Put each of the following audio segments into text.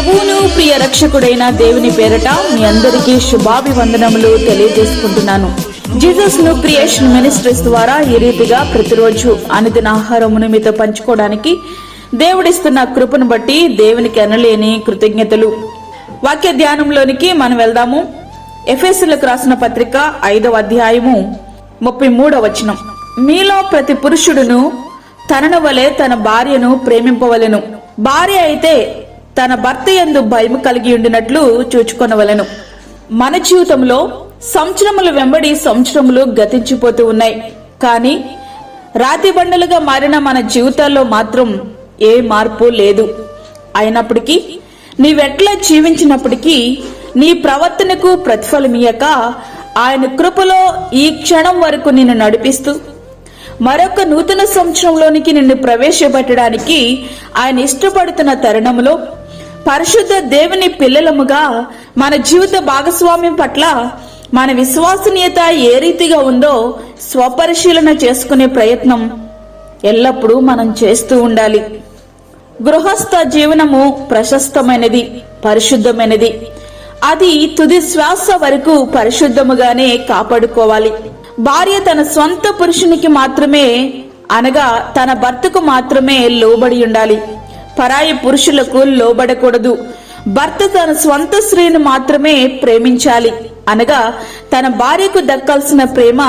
ప్రభువును ప్రియ రక్షకుడైన దేవుని పేరట మీ అందరికీ శుభాభివందనములు తెలియజేసుకుంటున్నాను. జీసస్ ను క్రియేషన్ మినిస్ట్రీస్ ద్వారా ఈ రీతిగా ప్రతిరోజు అనుదిన ఆహారమును మీతో పంచుకోవడానికి దేవుడిస్తున్న కృపను బట్టి దేవునికి అనలేని కృతజ్ఞతలు. వాక్య ధ్యానంలోనికి మనం వెళ్దాము. ఎఫెసీయులకు రాసిన పత్రిక 5వ అధ్యాయము 33వ వచనం. మీలో ప్రతి పురుషుడును తనను వలె తన భార్యను ప్రేమింపవలెను, భార్య అయితే తన భర్త యందు భయము కలిగి ఉండినట్లు చూచుకొనవలెను. మన జీవితంలో సంవత్సరములు వెంబడి సంవత్సరములు గతించిపోతూ ఉన్నాయి. కానీ రాతి బండలుగా మారిన మన జీవితాల్లో మాత్రం ఏ మార్పు లేదు. అయినప్పటికీ నీవెట్లా జీవించినప్పటికీ నీ ప్రవర్తనకు ప్రతిఫలమియ్యక ఆయన కృపలో ఈ క్షణం వరకు నిన్ను నడిపిస్తూ మరొక నూతన సంవత్సరంలోనికి నిన్ను ప్రవేశపెట్టడానికి ఆయన ఇష్టపడుతున్న తరుణంలో పరిశుద్ధ దేవుని పిల్లలముగా మన జీవిత భాగస్వామ్యం పట్ల మన విశ్వసనీయత ఏ రీతిగా ఉందో స్వపరిశీలన చేసుకునే ప్రయత్నం ఎల్లప్పుడూ మనం చేస్తూ ఉండాలి. గృహస్థ జీవనము ప్రశస్తమైనది, పరిశుద్ధమైనది. అది తుది శ్వాస వరకు పరిశుద్ధముగానే కాపాడుకోవాలి. భార్య తన స్వంత పురుషునికి మాత్రమే అనగా తన భర్తకు మాత్రమే లోబడి ఉండాలి. పరాయి పురుషులకు లోబడకూడదు. భర్త తన స్వంత స్త్రీని మాత్రమే ప్రేమించాలి అనగా తన భార్యకు దక్కాల్సిన ప్రేమ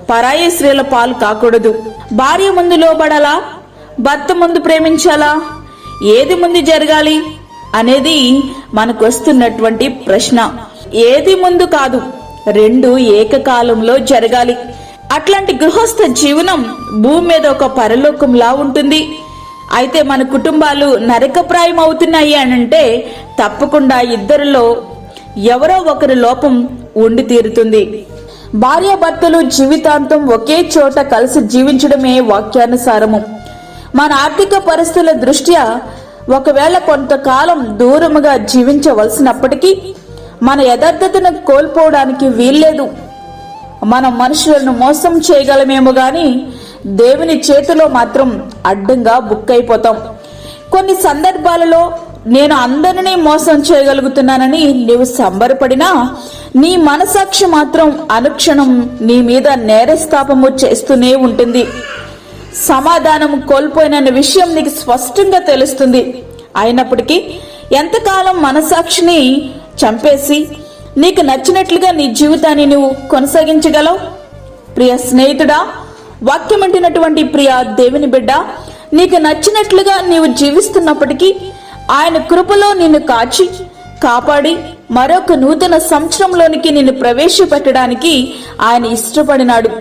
పరాయి స్త్రీల పాలు కాకూడదు. భార్య ముందు లోబడాలా, భర్త ముందు ప్రేమించాలా, ఏది ముందు జరగాలి అనేది మనకు వస్తున్నటువంటి ప్రశ్న. ఏది ముందు కాదు, రెండు ఏకకాలంలో జరగాలి. అట్లాంటి గృహస్థ జీవనం భూమి మీద ఒక పరలోకంలా ఉంటుంది. అయితే మన కుటుంబాలు నరకప్రాయం అవుతున్నాయి అనంటే తప్పకుండా ఇద్దరిలో ఎవరో ఒకరి లోపం ఉండి తీరుతుంది. భార్యాభర్తలు జీవితాంతం ఒకే చోట కలిసి జీవించడమే వాక్యానుసారము. మన ఆర్థిక పరిస్థితుల దృష్ట్యా ఒకవేళ కొంతకాలం దూరముగా జీవించవలసినప్పటికీ మన యథార్థతను కోల్పోవడానికి వీల్లేదు. మనం మనుషులను మోసం చేయగలమేమో గాని దేవుని చేతిలో మాత్రం అడ్డంగా బుక్కైపోతాం. కొన్ని సందర్భాలలో నేను అందరినీ మోసం చేయగలుగుతున్నానని నీవు సంబరపడినా నీ మనసాక్షి మాత్రం అనుక్షణం నీ మీద నేరస్థాపము చేస్తూనే ఉంటుంది. సమాధానం కోల్పోయిన విషయం నీకు స్పష్టంగా తెలుస్తుంది. అయినప్పటికీ ఎంతకాలం మనసాక్షిని చంపేసి నీకు నచ్చినట్లుగా నీ జీవితాన్ని నువ్వు కొనసాగించగలవు? ప్రియ స్నేహితుడా, వాక్యం అంటున్నటువంటి ప్రియ దేవుని బిడ్డ, నీకు నచ్చినట్లుగా నీవు జీవిస్తున్నప్పటికీ ఆయన కృపలో నిన్ను కాచి కాపాడి మరొక నూతన సంవత్సరంలోనికి నిన్ను ప్రవేశపెట్టడానికి ఆయన ఇష్టపడినాడు.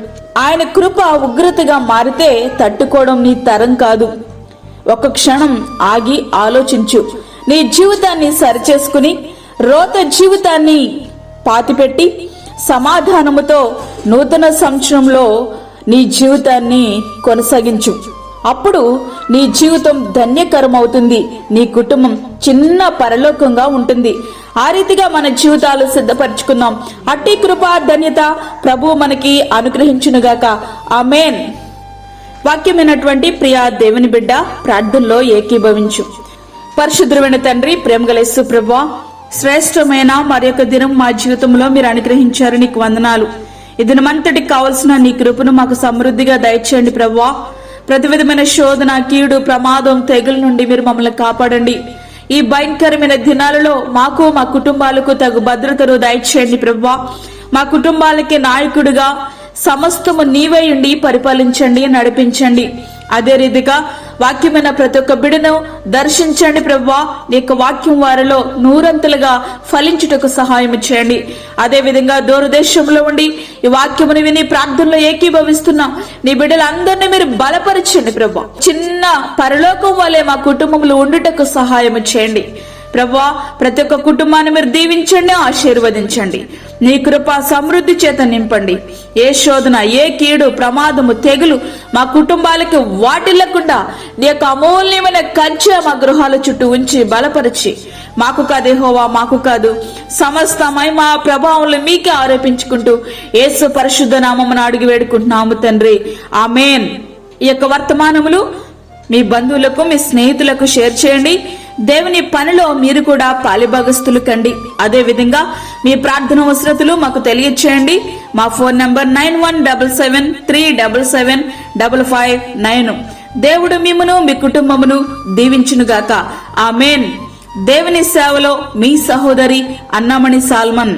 ఆయన కృప ఉగ్రతగా మారితే తట్టుకోవడం నీ తరం కాదు. ఒక క్షణం ఆగి ఆలోచించు. నీ జీవితాన్ని సరిచేసుకుని రోత జీవితాన్ని పాతిపెట్టి సమాధానముతో నూతన సంవత్సరంలో నీ జీవితాన్ని కొనసాగించు. అప్పుడు నీ జీవితం ధన్యకరమవుతుంది. నీ కుటుంబం చిన్న పరలోకంగా ఉంటుంది. ఆ రీతిగా మన జీవితాలు సిద్ధపరచుకుందాం. అట్టి కృపా ధన్యత ప్రభువు మనకి అనుగ్రహించునుగాక. ఆమేన్. వాక్యమైనటువంటి ప్రియ దేవుని బిడ్డ, ప్రార్థనలో ఏకీభవించు. పరిశుద్ధమైన తండ్రి, ప్రేమగల యేసు ప్రభువా, శ్రేష్టమైన మరి యొక్క దినం మా జీవితంలో మీరు అనుగ్రహించారు. నీకు వందనాలు. ఈ దినమంతటికి కావలసిన నీ కృపను మాకు సమృద్ధిగా దయచేయండి ప్రభువా. ప్రతి విధమైన శోధన, కీడు, ప్రమాదం, తెగుల నుండి మీరు మమ్మల్ని కాపాడండి. ఈ భయంకరమైన దినాలలో మాకు మా కుటుంబాలకు తగు భద్రతను దయచేయండి ప్రభువా. మా కుటుంబాలకి నాయకుడిగా సమస్తము నీవే ఉండి పరిపాలించండి, నడిపించండి. అదే రీతిగా వాక్యమైన ప్రతి ఒక్క బిడను దర్శించండి ప్రభువా. నీ యొక్క వాక్యం వారిలో నూరంతలుగా ఫలించుటకు సహాయం చేయండి. అదే విధంగా దూరదేశంలో ఉండి ఈ వాక్యముని విని ప్రార్థనలో ఏకీభవిస్తున్నా నీ బిడ్డలందరినీ మీరు బలపరచండి ప్రభువా. చిన్న పరలోకం వలె మా కుటుంబంలో ఉండుటకు సహాయం చేయండి ప్రభువా. ప్రతి ఒక్క కుటుంబాన్ని మీరు దీవించండి, ఆశీర్వదించండి. నీ కృప సమృద్ధి చేత నింపండి. ఏ శోధన, ఏ కీడు, ప్రమాదము, తెగులు మా కుటుంబాలకు వాటిల్లకుండా నీ యొక్క అమూల్యమైన కంచె మా గృహాల చుట్టూ ఉంచి బలపరిచి, మాకు కాదు యెహోవా, మాకు కాదు, సమస్త మహిమ ప్రభావములు మీకే ఆరోపించుకుంటూ యేసు పరిశుద్ధ నామమున అడిగి వేడుకుంటున్నాము తండ్రి. ఆమేన్. ఈ యొక్క వర్తమానములు మీ బంధువులకు, మీ స్నేహితులకు షేర్ చేయండి. దేవుని పనిలో మీరు కూడా పాలిభాగస్తులు కండి. అదే విధంగా మీ ప్రార్థన అవసరతలు మాకు తెలియచేయండి. మా ఫోన్ నంబర్ 9177377559. దేవుడు మిమ్మును మీ కుటుంబమును దీవించునుగాక. ఆమేన్. దేవుని సేవలో మీ సహోదరి అన్నామణి సాల్మన్.